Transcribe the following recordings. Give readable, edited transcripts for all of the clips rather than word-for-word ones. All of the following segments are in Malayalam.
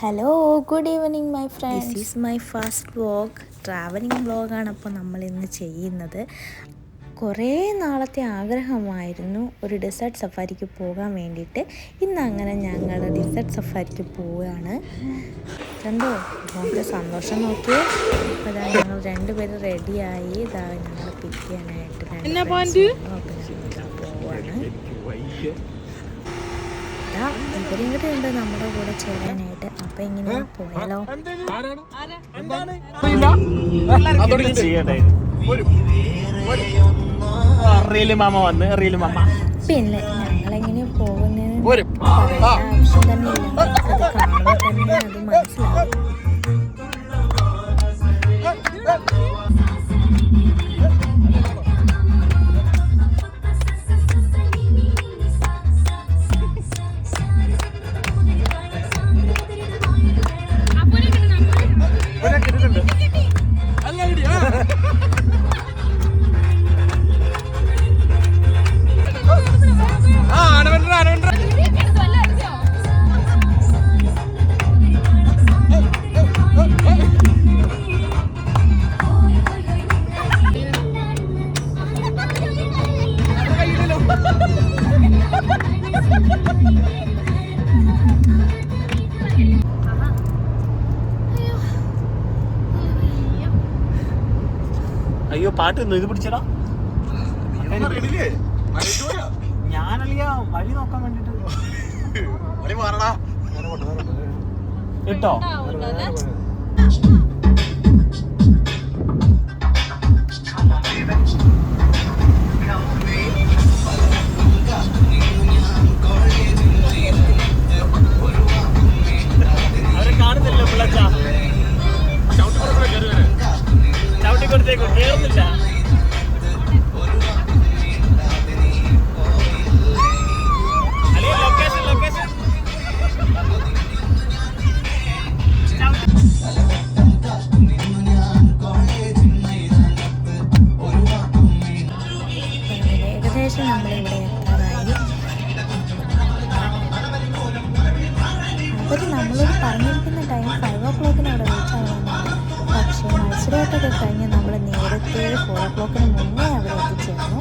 Hello good evening my friends. This is my first vlog, travelling വ്ലോഗാണ് അപ്പോൾ നമ്മളിന്ന് ചെയ്യുന്നത്. കുറേ നാളത്തെ ആഗ്രഹമായിരുന്നു ഒരു ഡെസേർട്ട് സഫാരിക്ക് പോകാൻ വേണ്ടിയിട്ട്. ഇന്ന് അങ്ങനെ ഞങ്ങൾ ഡെസേർട്ട് സഫാരിക്ക് പോവുകയാണ്. കണ്ടോ നമുക്ക് സന്തോഷം നോക്കി. അപ്പോൾ ഇതാ ഞങ്ങൾ രണ്ടുപേരും റെഡിയായി ഇതാ ഞങ്ങൾ പിക്ക് ചെയ്യാനായിട്ട് പോവുകയാണ്. ഇവരും കൂടെ ഉണ്ട് നമ്മുടെ കൂടെ ചേരാനായിട്ട്. അപ്പൊ ഇങ്ങനെ പോയാലോ? പിന്നെ ഞങ്ങളെങ്ങനെ പോകുന്നതിന് ആവശ്യം തന്നെ ഇല്ല, അത് കാണുമ്പോൾ തന്നെ അത് മനസ്സിലാവും. അയ്യോ പാട്ടൊന്നും ഇത് പിടിച്ചടാ. ഞാനല്ല വഴി നോക്കാൻ വേണ്ടിട്ട് കേട്ടോ. അവരെ കാണുന്നില്ല പിള്ളച്ച, ചവിട്ടി കൊടുത്തേക്കും കേറുന്നില്ല. ഏകദേശം നമ്മളിവിടെ എത്താറായി. അവർ നമ്മളോട് പറഞ്ഞിരിക്കുന്ന ടൈം 5 o'clock അവിടെ റീച്ച് ആവാനാണ്. പക്ഷേ മത്സരമൊക്കെ കഴിഞ്ഞ് നമ്മൾ നേരത്തെ 4 o'clock മുന്നേ അവിടെ എത്തിച്ചേർന്നു.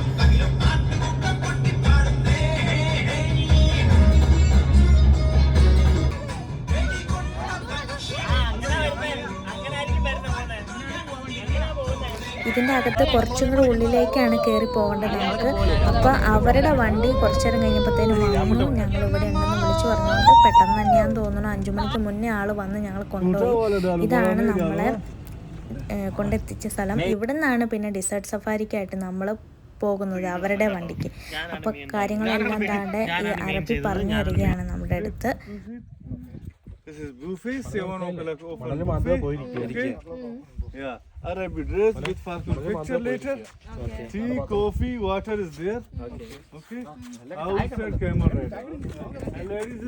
ഇതിൻ്റെ അകത്ത് കുറച്ചും കൂടെ ഉള്ളിലേക്കാണ് കയറി പോകേണ്ടത് നമുക്ക്. അപ്പോൾ അവരുടെ വണ്ടി കുറച്ചു നേരം കഴിഞ്ഞപ്പോഴത്തേനും വന്നു. ഞങ്ങൾ ഇവിടെ ഉണ്ടെന്ന് വിളിച്ചു പറഞ്ഞുകൊണ്ട് പെട്ടെന്ന് തന്നെയാന്ന് തോന്നുന്നു 5 മണിക്ക് മുന്നേ ആൾ വന്ന് ഞങ്ങൾ കൊണ്ടുപോയി. ഇതാണ് നമ്മളെ കൊണ്ടെത്തിച്ച സ്ഥലം. ഇവിടെ നിന്നാണ് പിന്നെ ഡെസേർട്ട് സഫാരിക്കായിട്ട് നമ്മൾ പോകുന്നത് അവരുടെ വണ്ടിക്ക്. അപ്പോൾ കാര്യങ്ങളെല്ലാം താണ്ടെ ഈ അറബി പറഞ്ഞു തരികയാണ് നമ്മുടെ അടുത്ത്. Yeah, Arabic dress with fashion picture later. Tea, coffee, water is there. Okay. Outside camera ready. And ladies.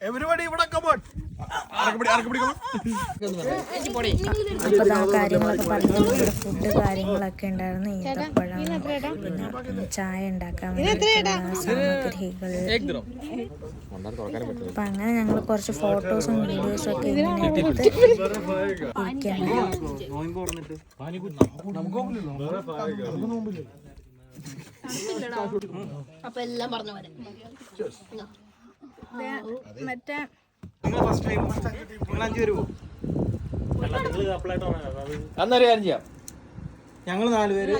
Everybody, ഇവിടെ come on. അപ്പോൾ ആ കാര്യങ്ങളൊക്കെ പറഞ്ഞു. ഇവിടെ ഫുഡ് കാര്യങ്ങളൊക്കെ ഉണ്ടായിരുന്നു. ഈന്തപ്പഴം, പിന്നെ ചായ ഉണ്ടാക്കാൻ വേണ്ടിയിട്ടുള്ള സാമഗ്രികൾ. അപ്പം അങ്ങനെ ഞങ്ങൾ കുറച്ച് ഫോട്ടോസും വീഡിയോസും ഒക്കെ ഇങ്ങനെ എടുത്ത് ഇരിക്കുകയാണ്. അപ്പൊ എല്ലാം പറഞ്ഞ പോലെ മറ്റേ അന്നൊരു കാര്യം ചെയ്യാം. ഞങ്ങൾ 4 പേര്,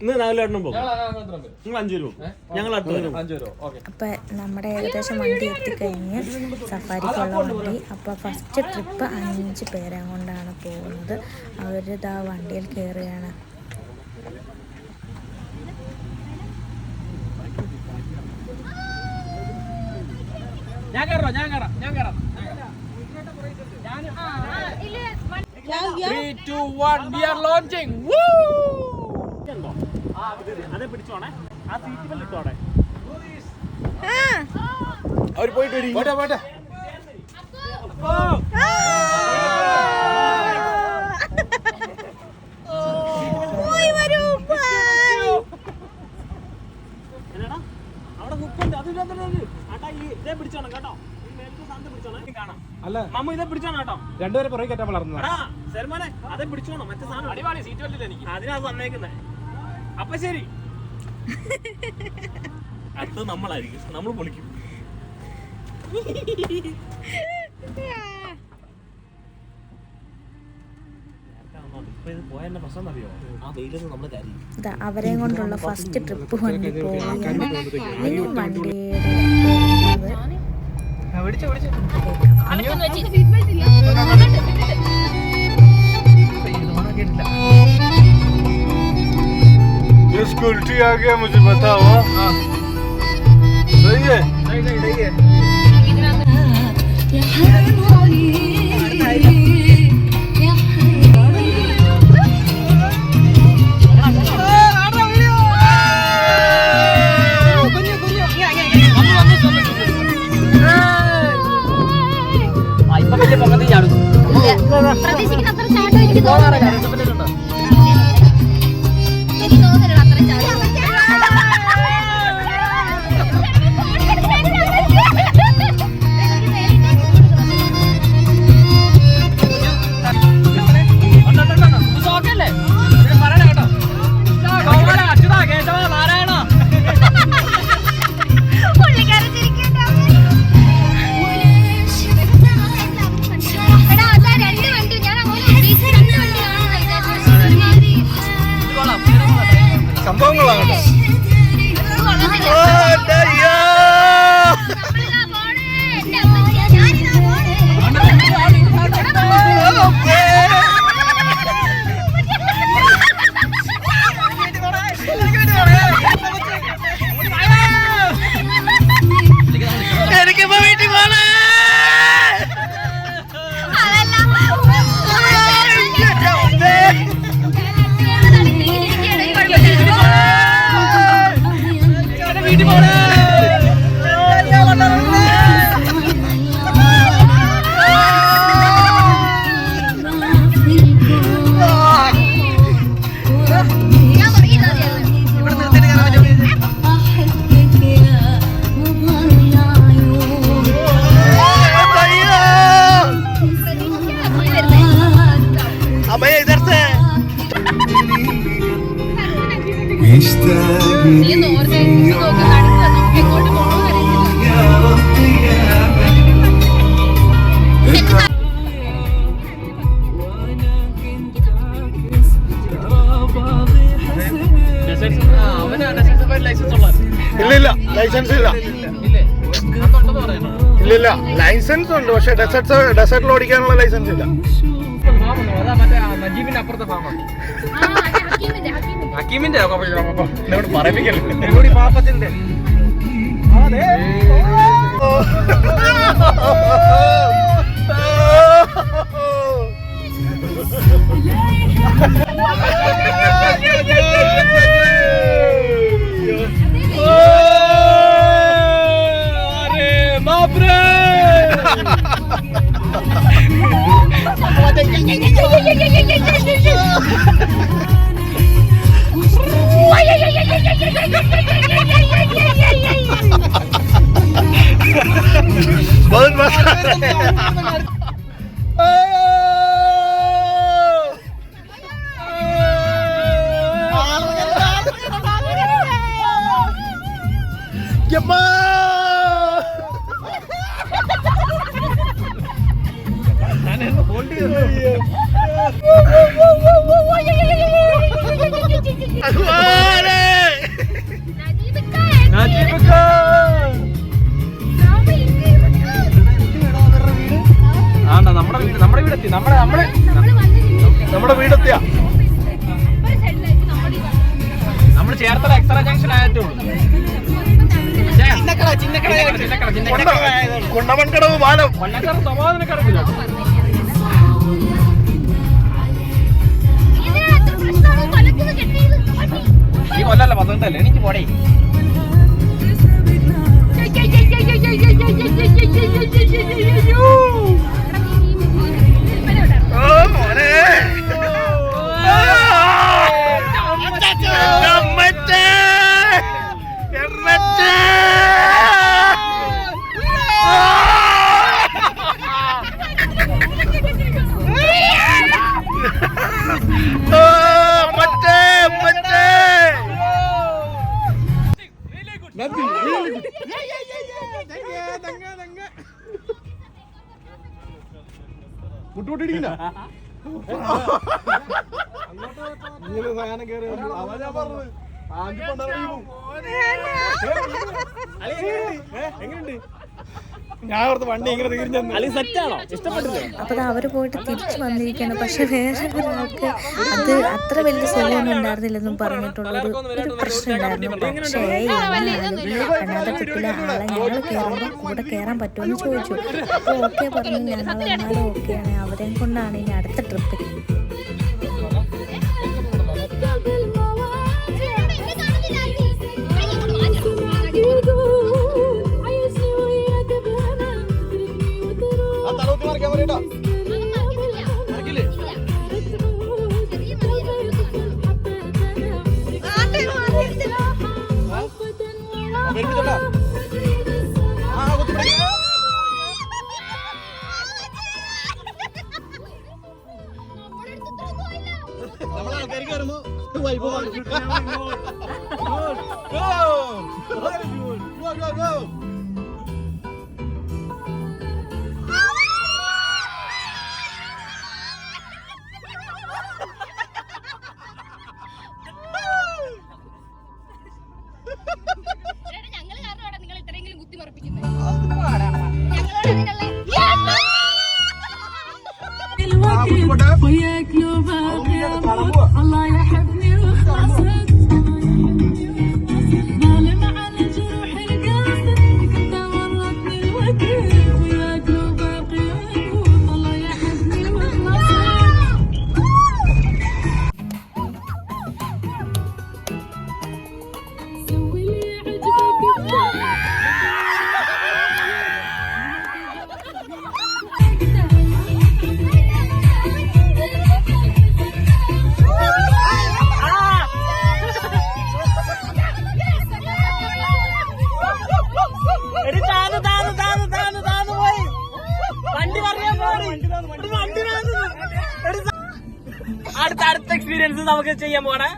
ഇന്ന് 4 എണ്ണം പോകും. നിങ്ങൾ 5 പേര് പോകും, ഞങ്ങൾ 5 പേര്. അപ്പം നമ്മുടെ ഏകദേശം വണ്ടി എത്തിക്കഴിഞ്ഞ് സഫാരിക്കുള്ള വണ്ടി. അപ്പോൾ ഫസ്റ്റ് ട്രിപ്പ് 5 പേരെ കൊണ്ടാണ് പോകുന്നത്. അവരിതാ വണ്ടിയിൽ കയറുകയാണ്. ഞാൻ കയറാം. 3, 2, 1, we are launching. Woo! അതെ പിടിച്ചോണേ, ആ സീറ്റ് ബെൽറ്റ് ഇട്ടോടെ. അവർ പോയിട്ട് വരും. പോട്ടെ പോട്ടെ. എന്നടാ അവിടെ ഹുക്കുണ്ട്, അത് ആട്ടാ ഈ ഇതേ പിടിച്ചോണം കേട്ടോ. ഈ മേലത്തെ സാധനം പിടിച്ചോണം കാണാം. അല്ല മമ്മ ഇതേ പിടിച്ചോണം കേട്ടോ. രണ്ടുപേരെ പുറകെ കയറ്റാൻ വളർന്നു. എടാ സൽമാനെ അതേ പിടിച്ചോണം, മറ്റേ സാധനം അടിവാളി സീറ്റ് ബെൽറ്റ് എനിക്ക് അതിനാ വന്നേക്കുന്നേ. അപ്പൊ ശരി, അടുത്ത് നമ്മളായിരിക്കും, നമ്മൾ പൊളിക്കും. അവരെയും കൊണ്ടുള്ള ഫസ്റ്റ് ട്രിപ്പ് വണ്ടി പോവുകയാണ്. ഇനി വണ്ടിയുടെ ये स्कूटी आ गया, मुझे बताओ. सही है. सही है. പ്രതീക്ഷിക്കുന്ന അത്ര ചാട്ടം എനിക്ക് തോന്നുന്നില്ല. എനിക്ക് തോന്നുന്നില്ല അത്ര ചാട്ടം. സംഭവങ്ങളാണ്. എനിക്കിപ്പോ വീട്ടിൽ പോണേ. ഇല്ലില്ല, ലൈസൻസ് ഇല്ല. ഇല്ലില്ല, ലൈസൻസ് ഉണ്ട്, പക്ഷെ ഡെസേർട്ടിൽ ഓടിക്കാനുള്ള ലൈസൻസ് ഇല്ല. നജീബിന്റെ അപ്പുറത്തെ ഫാമാണ്. ഹക്കീമിന്റെ പറയിപ്പിക്കല്ലേ പാപ്പത്തിന്റെ. बहुत मजा നമ്മുടെ വീടെത്തിയാ നമ്മൾ ചേർത്തല എക്സ്ട്രാ ജംഗ്ഷൻ ആയിട്ടുള്ളൂ. കുണ്ടമൺകടവ് പാലം സ്വഭാവത്തിനൊക്കെ അറിയില്ല. മുട്ടുമുട്ടിടിക്കില്ല ഇങ്ങനെ സാധനം കയറി അതാ ഞാൻ പറഞ്ഞത് എങ്ങനെയുണ്ട്? ഞാൻ ഓർത്ത് വണ്ടി ഇങ്ങനെ തീർന്നു അളി സെറ്റാണോ? ഇഷ്ടപ്പെട്ടില്ലേ? അപ്പോൾ അവർ പോയിട്ട് തിരിച്ചു വന്നിരിക്കുകയാണ്. പക്ഷെ വേറെ ഒരാൾക്ക് അത് അത്ര വലിയ സുഖമൊന്നും ഉണ്ടായിരുന്നില്ലെന്നും പറഞ്ഞിട്ടുള്ളൊരു പ്രശ്നം ഉണ്ടായിരുന്നു. പക്ഷേ അനാഥ ട്രിപ്പിലെ ആളെ ഞങ്ങൾ കയറുമ്പോൾ കൂടെ കയറാൻ പറ്റുമെന്ന് ചോദിച്ചു. അപ്പോൾ ഓക്കെ പറഞ്ഞു. ഞങ്ങൾ എന്നാലും ഓക്കെയാണ്. അവരെയും കൊണ്ടാണ് ഇനി അടുത്ത ട്രിപ്പ്. ഞങ്ങള് കാരണമാണ് നിങ്ങൾ ഇത്രയെങ്കിലും കുത്തി മറപ്പിക്കുന്നത്. وياك لو باقي الله يحبني وخلاصك ظالم على جروح القلب كنت ورطني الوقت وياك لو باقي الله يحبني وخلاصك سوي لي عجبك അടുത്ത എക്സ്പീരിയൻസ് നമുക്ക് ചെയ്യാൻ പോണേ.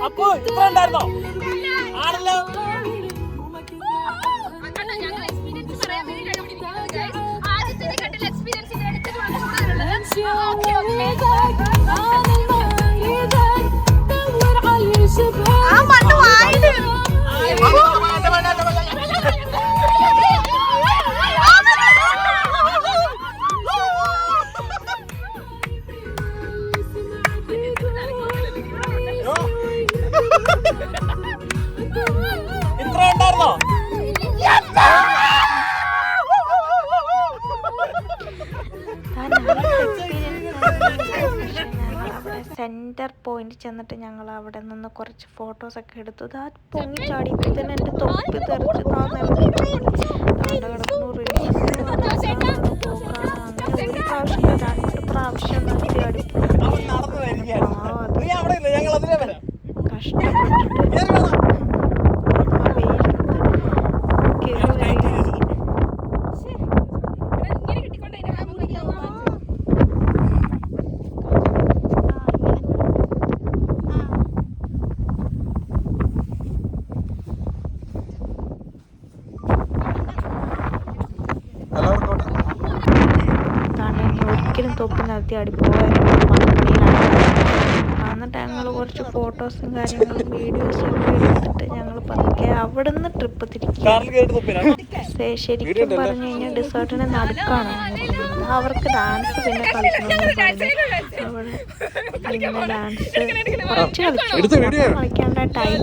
അപ്പൊ ഇത്ര ഉണ്ടായിരുന്നോ? ആണല്ലോ. ഞങ്ങൾ എക്സ്പീരിയൻസ് പറയാൻ വേണ്ടിയിട്ടാണ് ഇവിടെ ഇരിക്കുന്നത്. ആദ്യത്തെ കണ്ടില്ല എക്സ്പീരിയൻസ് ഇതിനെ എടുത്തിട്ട് ഇത്ര ഉണ്ടായിരുന്നോ? സെൻറ്റർ പോയിന്റ് ചെന്നിട്ട് ഞങ്ങൾ അവിടെ നിന്ന് കുറച്ച് ഫോട്ടോസൊക്കെ എടുത്തു. ആ പൊങ്ങിച്ചാടി തന്നെ എൻ്റെ തൊപ്പി തെറിച്ച് താഴെ കിടക്കുന്നു. ഒരു പ്രാവശ്യം 2 പ്രാവശ്യം നിർത്തി കഷ്ടപ്പെട്ടിട്ട് ഒരിക്കലും തൊപ്പി നിർത്തി അടിപ്പോയായിരുന്നു. 10 മണിയിലാണ്. എന്നിട്ട് ഞങ്ങൾ കുറച്ച് ഫോട്ടോസും കാര്യങ്ങളും വീഡിയോസും ഒക്കെ എടുത്തിട്ട് ഞങ്ങൾ പതുക്കെ അവിടെ നിന്ന് ട്രിപ്പ് തിരിക്കുക. ശരിക്കും പറഞ്ഞു കഴിഞ്ഞാൽ ഡിസേർട്ടിന് നടുക്കാണ്. അവർക്ക് ഡാൻസ് പിന്നെ കളിക്കണമെന്ന് പറഞ്ഞു. അവിടെ പിന്നെ ഡാൻസ് കുറച്ച് കളിക്കേണ്ട ടൈം.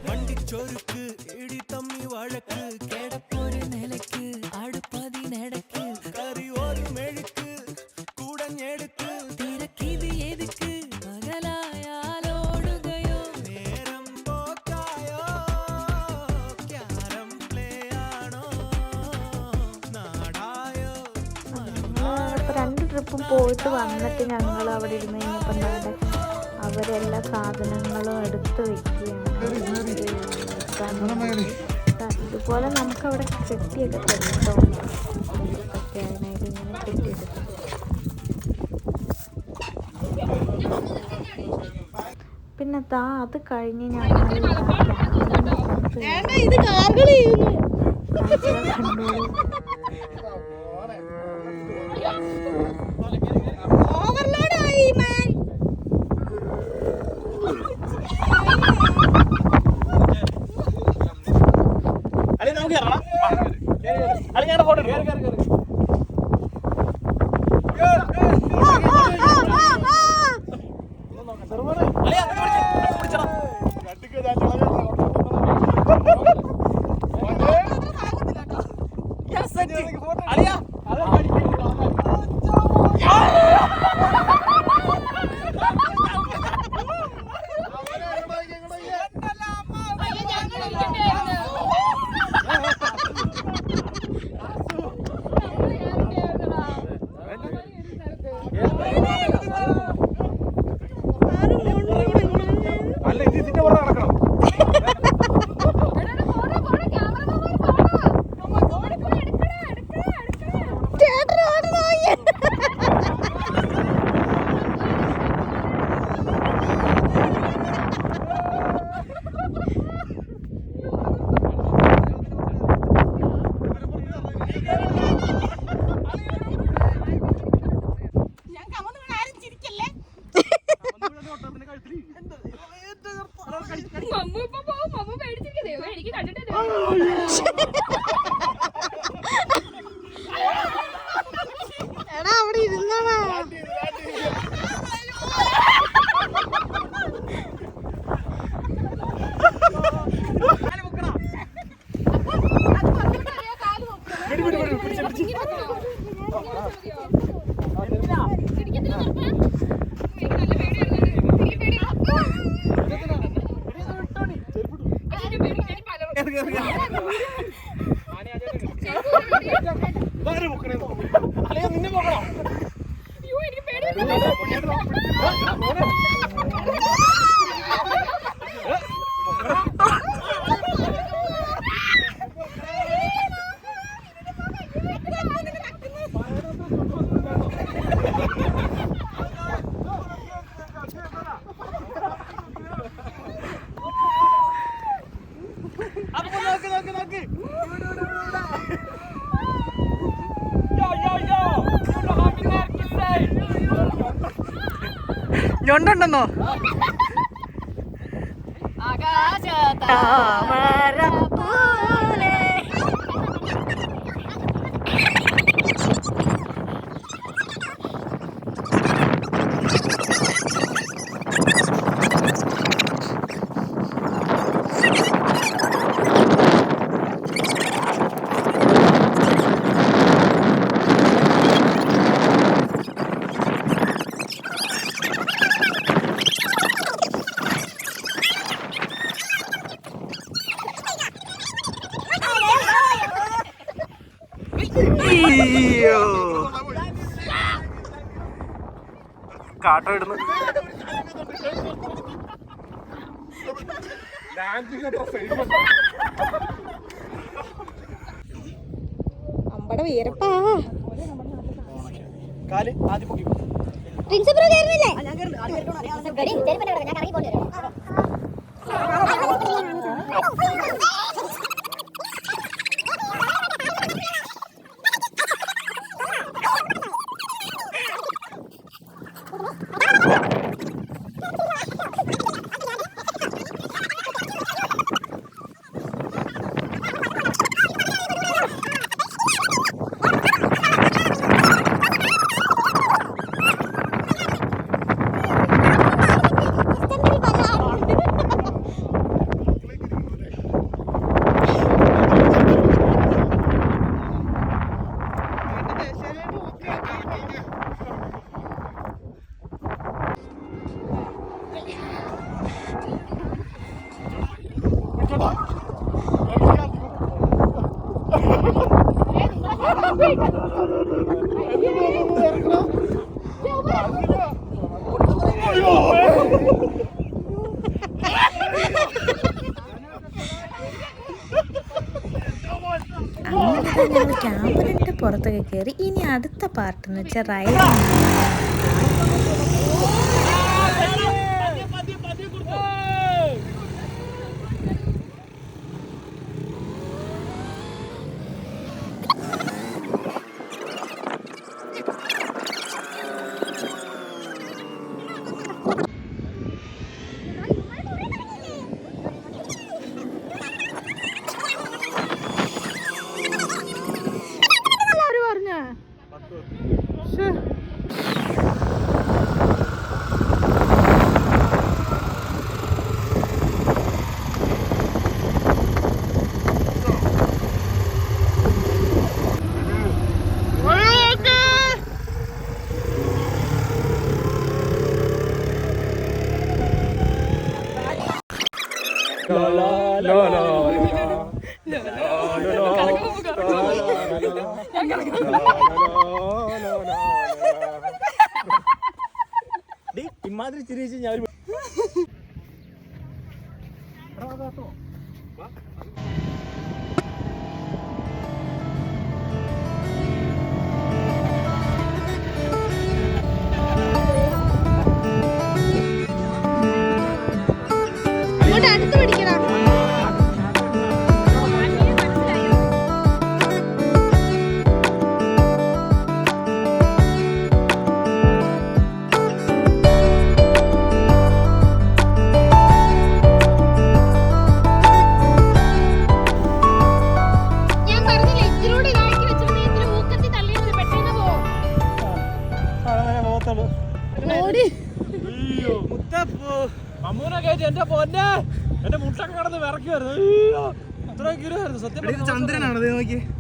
വണ്ടിച്ചൊരുക്ക് ഇടി തമ്മി വഴക്ക് കിടപ്പൊരു നിലക്ക് അടുപ്പതിനടക്ക് കറി ഒരു മെഴുക്ക് കൂടഞ്ഞെടുക്ക് തിരക്കിത് എതുക്ക് പകലായാലോടുകയോ നേരം പോക്കായോ ക്യാരം പ്ലേ ആണോ നാടായോ അപ്പോൾ 2 ട്രിപ്പും പോയിട്ട് വന്നിട്ട് ഞങ്ങൾ അവിടെ ഇരുന്ന് കഴിഞ്ഞപ്പോൾ എന്താണ് അവരെല്ലാ സാധനങ്ങളും എടുത്ത് വെക്കുകയാണ്. ഇതുപോലെ നമുക്കവിടെ കെട്ടിയൊക്കെ തരുട്ടോ, ഒക്കെ അതിനായിട്ട് ഇങ്ങനെ കെട്ടിയെടുക്കും. പിന്നെ അത് കഴിഞ്ഞ് ഞങ്ങൾ എനിക്ക് കണ്ടിട്ട് അവിടെ ഇരുന്നാ ഞൊണ്ടെന്നോ കാട്ടോ ഇടുന്നു. അമ്പട വീരപ്പാ കാല് ആദ്യം പൊക്കി പ്രിൻസിപ്പൽ കേറുന്നില്ലേ? ഞാൻ കറങ്ങി പോയി. വാട്ടറൊക്കെ കയറി. ഇനി അടുത്ത പാർട്ട് എന്ന് വെച്ചാൽ റൈഡിങ്. ഇമാതിരി ചിരിച്ച് ഞാൻ അടുത്ത് പിടിക്കണം. ഞാൻ പറഞ്ഞില്ലേ ഇത്തിലൂടെ ഇതാക്കി വെച്ചിട്ട് ഇത്തിരി ഊക്കത്തി തള്ളിയിട്ട് പെട്ടെന്ന് പോകും. ഓടി അമ്മൂനെ കയറ്റി എന്റെ പൊന്നെ എന്റെ മുട്ടൊക്കെ കിടന്ന് വിറക്കുമായിരുന്നു. ഇത്രയും കിരുവായിരുന്നു സത്യം. ചന്ദ്രനാണ്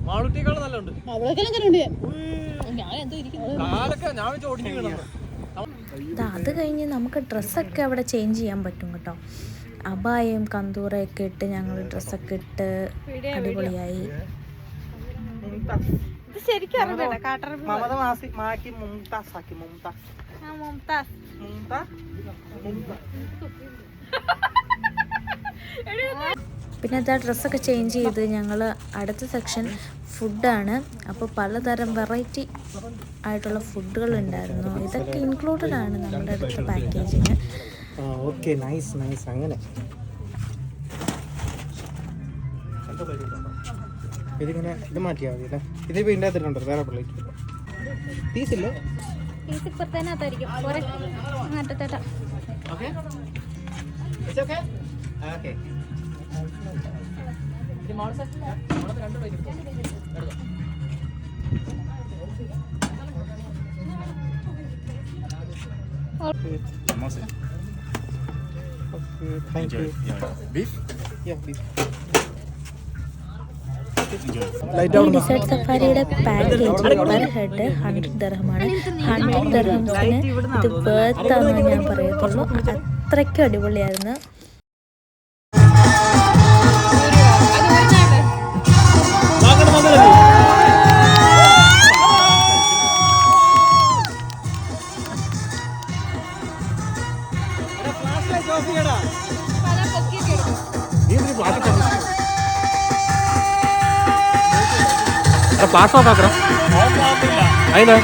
മാളുട്ടിയേക്കാളും നല്ല ഉണ്ട്. കാലൊക്കെ ഞാൻ വെച്ച് ഓടിച്ചു കിടന്നു. അത് കഴിഞ്ഞ് നമുക്ക് ഡ്രസ്സൊക്കെ അവിടെ ചേഞ്ച് ചെയ്യാൻ പറ്റും കേട്ടോ. അബായയും കന്തൂറയൊക്കെ ഇട്ട് ഞങ്ങൾ ഡ്രസ്സൊക്കെ ഇട്ട് അടിപൊളിയായി. ശരിക്കും അറിഞ്ഞ കാട്ടറബി പിന്നെ അത് ആ ഡ്രസ്സൊക്കെ ചേഞ്ച് ചെയ്ത് ഞങ്ങൾ അടുത്ത സെക്ഷൻ ഫുഡാണ്. അപ്പോൾ പലതരം വെറൈറ്റി ആയിട്ടുള്ള ഫുഡുകൾ ഉണ്ടായിരുന്നു. ഇതൊക്കെ ഇൻക്ലൂഡഡ് ആണ് നമ്മുടെ അടുത്ത പാക്കേജിന്. Okay nice nice. അങ്ങനെ ഇതിങ്ങനെ ഇത് മാറ്റിയാൽ മതി അല്ലേ? ഇതിപ്പോൾ ഇതിൻ്റെ അകത്തിട്ടുണ്ടോ വേറെ പ്ലേറ്റ് പീസില്ലേ? ഇപ്പുറത്തേനകത്തായിരിക്കും അറ്റത്തേട്ടാ. Okay thank you. Beef? Yeah, beef. ഈ ഡിസേർട്ട് സഫാരിയുടെ പാക്കേജ് പെർ ഹെഡ് 100 ദിർഹമാണ്. 100 ദിർഹംസിന് ഇത് വേർത്താണെന്ന് ഞാൻ പറയത്തുള്ളൂ. അത്രയ്ക്കും അടിപൊളിയായിരുന്നു. ഫ്ലാഷ് ഓഫ് ആക്കണം. അതിന്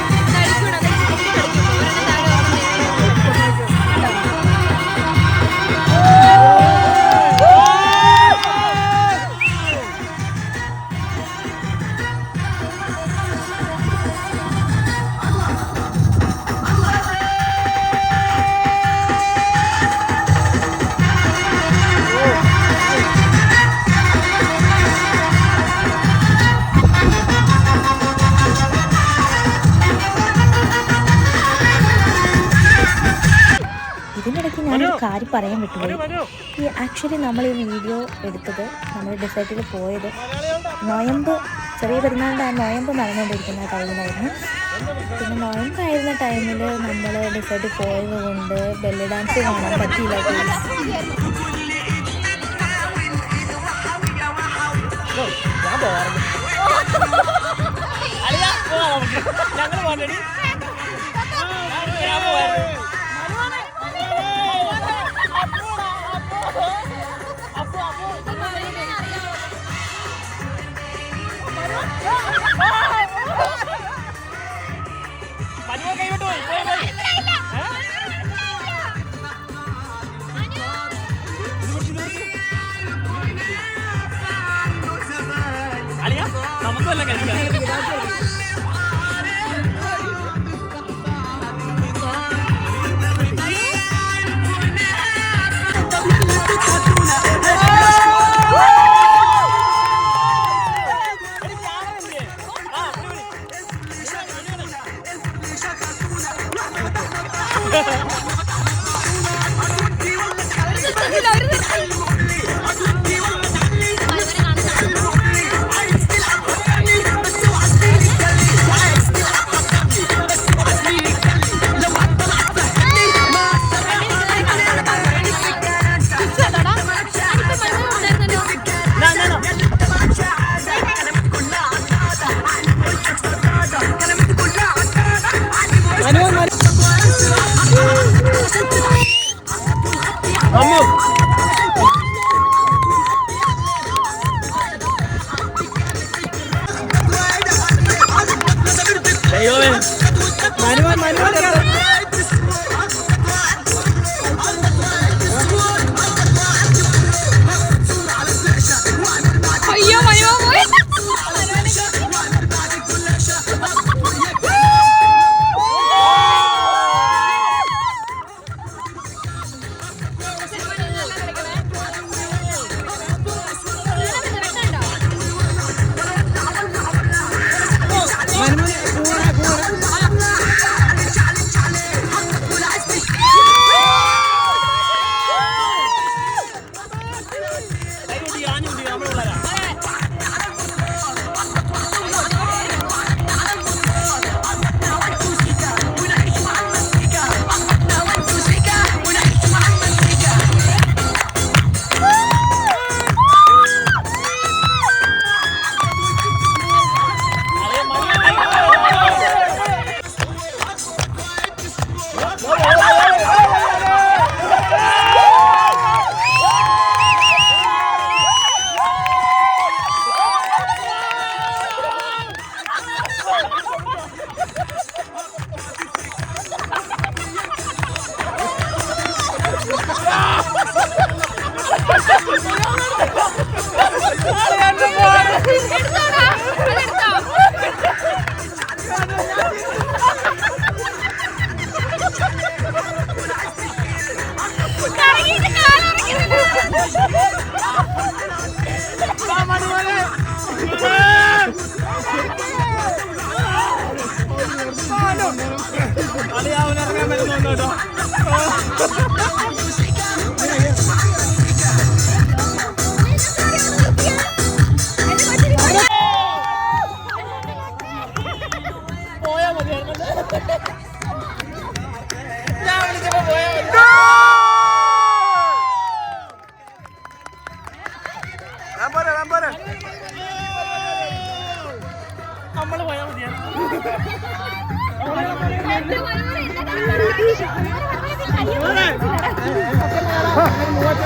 ഇതിനിടയ്ക്ക് ഞാനൊരു കാര്യം പറയാൻ വിട്ടുപോയി. ആക്ച്വലി നമ്മൾ ഈ വീഡിയോ എടുത്തത് നമ്മൾ ഡെസേർട്ടിൽ പോയത് നോയമ്പ്, ചെറിയ പെരുന്നാളിൻ്റെ ആ നോയമ്പ് നടന്നുകൊണ്ടിരിക്കുന്ന ടൈമിലായിരുന്നു. പിന്നെ നോയമ്പായിരുന്ന ടൈമിൽ നമ്മൾ ഡെസേർട്ടിൽ പോയത് കൊണ്ട് ബെല്ലി ഡാൻസ് കാണാൻ പറ്റിയില്ല. ഞങ്ങൾ അയ്യോ അയ്യോ പോയി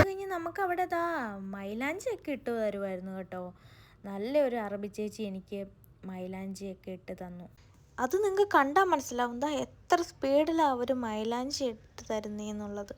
കഴിഞ്ഞ് നമുക്ക് അവിടെ മൈലാഞ്ചിയൊക്കെ ഇട്ട് തരുമായിരുന്നു കേട്ടോ. നല്ലൊരു അറബി ചേച്ചി എനിക്ക് മൈലാഞ്ചിയൊക്കെ ഇട്ട് തന്നു. അത് നിങ്ങൾക്ക് കണ്ടാൽ മനസ്സിലാവും എത്ര സ്പീഡിലാണ് അവർ മൈലാഞ്ചി ഇട്ട് തരുന്നതെന്നുള്ളത്.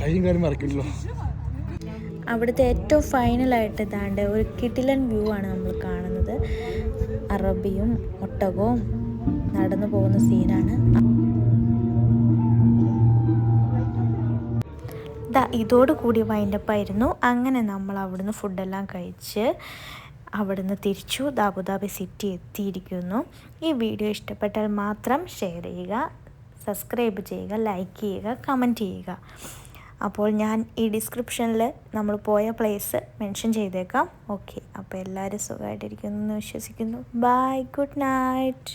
കൈയും കാര്യം മറക്കില്ലല്ലോ. അവിടുത്തെ ഏറ്റവും ഫൈനലായിട്ട് ഇതാണ്ട് ഒരു കിടിലൻ വ്യൂ ആണ് നമ്മൾ കാണുന്നത്. അറബിയും ഒട്ടകവും നടന്നു പോകുന്ന സീനാണ്. ഇതോടുകൂടി വൈൻഡപ്പായിരുന്നു. അങ്ങനെ നമ്മൾ അവിടുന്ന് ഫുഡെല്ലാം കഴിച്ച് അവിടുന്ന് തിരിച്ചു അബുദാബി സിറ്റി എത്തിയിരിക്കുന്നു. ഈ വീഡിയോ ഇഷ്ടപ്പെട്ടാൽ മാത്രം ഷെയർ ചെയ്യുക, സബ്സ്ക്രൈബ് ചെയ്യുക, ലൈക്ക് ചെയ്യുക, കമൻറ്റ് ചെയ്യുക. അപ്പോൾ ഞാൻ ഈ ഡിസ്ക്രിപ്ഷനിൽ നമ്മൾ പോയ പ്ലേസ് മെൻഷൻ ചെയ്തേക്കാം. ഓക്കെ, അപ്പോൾ എല്ലാവരും സുഖമായിട്ടിരിക്കുന്നു എന്ന് വിശ്വസിക്കുന്നു. Bye, good night.